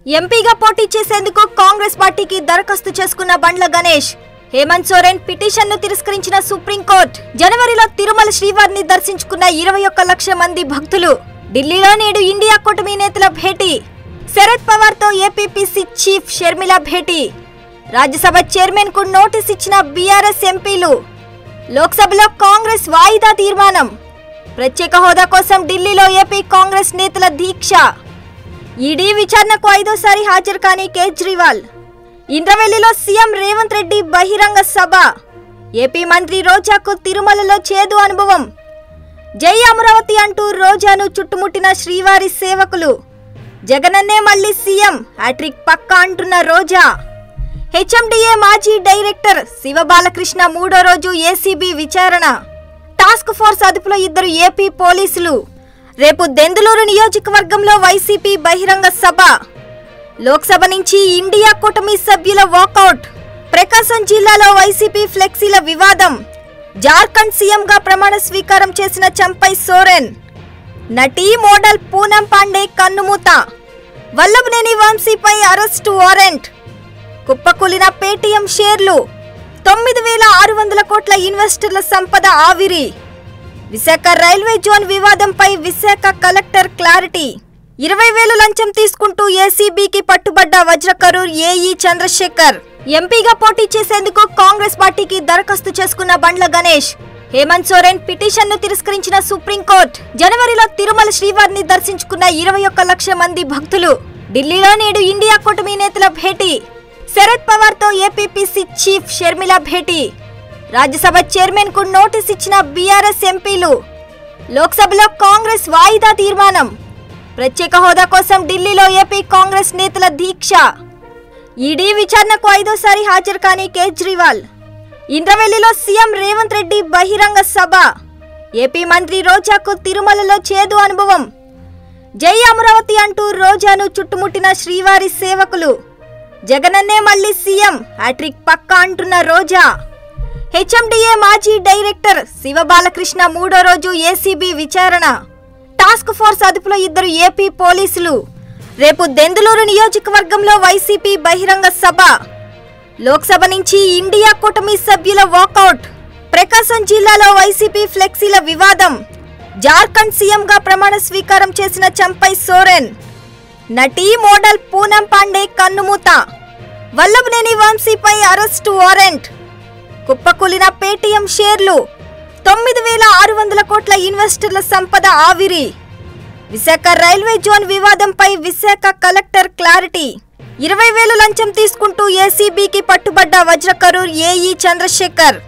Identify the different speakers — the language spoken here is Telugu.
Speaker 1: ఎంపీగా పోటీ చేసేందుకు కాంగ్రెస్ పార్టీకి దరఖాస్తు చేసుకున్న బండ్ల గణేష్, హేమంత్ సోరెన్ పిటిషన్ను తిరస్కరించిన సుప్రీంకోర్టు. జనవరిలో తిరుమల శ్రీవారిని దర్శించుకున్న 21 లక్షల మంది భక్తులు. ఢిల్లీలో నేడు ఇండియా కూటమి నేతల భేటీ. శరద్ పవార్తో ఏపీపీసీ చీఫ్ షర్మిల భేటీ. రాజ్యసభ చైర్మన్ కు నోటీస్ ఇచ్చిన బీఆర్ఎస్ ఎంపీలు. లోక్సభలో కాంగ్రెస్ వాయిదా తీర్మానం. ప్రత్యేక హోదా కోసం ఢిల్లీలో ఏపీ కాంగ్రెస్ నేతల దీక్ష. ఈడీ విచారణకు 5వసారి హాజరు కాని కేజ్రీవాల్. ఇంద్రవెల్లిలో సీఎం రేవంత్ రెడ్డి బహిరంగ సభ. ఏపీ మంత్రి రోజాకు తిరుమలలో చేదు అనుభవం. జై అమరావతి అంటూ రోజాను చుట్టుముట్టిన శ్రీవారి సేవకులు. జగనన్నే మళ్లీ సీఎం, హ్యాట్రిక్ పక్కా అంటున్న రోజా. హెచ్ఎండిఏ మాజీ డైరెక్టర్ శివబాలకృష్ణ 3వ రోజు ఏసీబీ విచారణ. టాస్క్ ఫోర్స్ అదుపులో 2 ఏపీ పోలీసులు. రేపు దెందులూరు నియోజకవర్గంలో వైసీపీ బహిరంగ సభ. లోక్సభ నుంచి ఇండియా కూటమి సభ్యుల వాకౌట్. ప్రకాశం జిల్లాలో వైసీపీ ఫ్లెక్సీల వివాదం. జార్ఖండ్ సీఎంగా ప్రమాణ స్వీకారం చేసిన చంపై సోరెన్. నటి మోడల్ పూనం పాండే కన్నుమూత. వల్లభనేని వంశీపై అరెస్టు వారెంట్. కుప్పకూలిన పేటీఎం షేర్లు. 9,600 కోట్ల ఇన్వెస్టర్ల సంపద ఆవిరి. విశాఖ రైల్వే జోన్ వివాదంపై విశాఖ కలెక్టర్ క్లారిటీ. 20,000 లంచం తీసుకుంటూ ఏసీబీకి పట్టుబడ్డ వజ్రకరూర్ ఏఈ చంద్రశేఖర్. ఎంపీగా పోటీ చేసేందుకు కాంగ్రెస్ పార్టీకి దరఖాస్తు చేసుకున్న బండ్ల గణేష్, హేమంత్ సోరెన్ పిటిషన్ను తిరస్కరించిన సుప్రీంకోర్టు. జనవరిలో తిరుమల శ్రీవారిని దర్శించుకున్న 21 లక్షల మంది భక్తులు. ఢిల్లీలో నేడు ఇండియా కూటమి నేతల భేటీ. శరద్ పవార్తో ఏపీపీసీ చీఫ్ షర్మిల భేటీ. రాజ్యసభ చైర్మన్ కు నోటీస్ ఇచ్చిన బీఆర్ఎస్ ఎంపీలు. లోక్సభలో కాంగ్రెస్ వాయిదా తీర్మానం. ప్రత్యేక హోదా కోసం ఢిల్లీలో ఏపీ కాంగ్రెస్ నేతల దీక్ష. ఈడీ విచారణకు 5వసారి హాజరు కాని కేజ్రీవాల్. ఇంద్రవెల్లిలో సీఎం రేవంత్ రెడ్డి బహిరంగ సభ. ఏపీ మంత్రి రోజాకు తిరుమలలో చేదు అనుభవం. జై అమరావతి అంటూ రోజాను చుట్టుముట్టిన శ్రీవారి సేవకులు. జగనన్నే మళ్లీ సీఎం, హ్యాట్రిక్ పక్కా అంటున్న రోజా. హెచ్ఎండిఏ మాజీ డైరెక్టర్ శివబాలకృష్ణ 3వ రోజు ఏసీబీ విచారణ. టాస్క్ ఫోర్స్ అదుపులో 2 ఏపీ పోలీసులు. రేపు దెందులూరు నియోజకవర్గంలో వైసీపీ బహిరంగ సభ. లోక్సభ నుంచి ఇండియా కూటమి సభ్యుల వాకౌట్. ప్రకాశం జిల్లాలో వైసీపీ ఫ్లెక్సీల వివాదం. జార్ఖండ్ సీఎంగా ప్రమాణ స్వీకారం చేసిన చంపై సోరెన్. నటి మోడల్ పూనం పాండే కన్నుమూత. వల్లభనేని వంశీపై అరెస్టు వారెంట్. కుప్పకూలిన పేటీఎం షేర్లు. 9,600 కోట్ల ఇన్వెస్టర్ల సంపద ఆవిరి. విశాఖ రైల్వే జోన్ వివాదంపై విశాఖ కలెక్టర్ క్లారిటీ. 20,000 లంచం తీసుకుంటూ ఏసీబీకి పట్టుబడ్డ వజ్రకరూర్ ఏఈ చంద్రశేఖర్.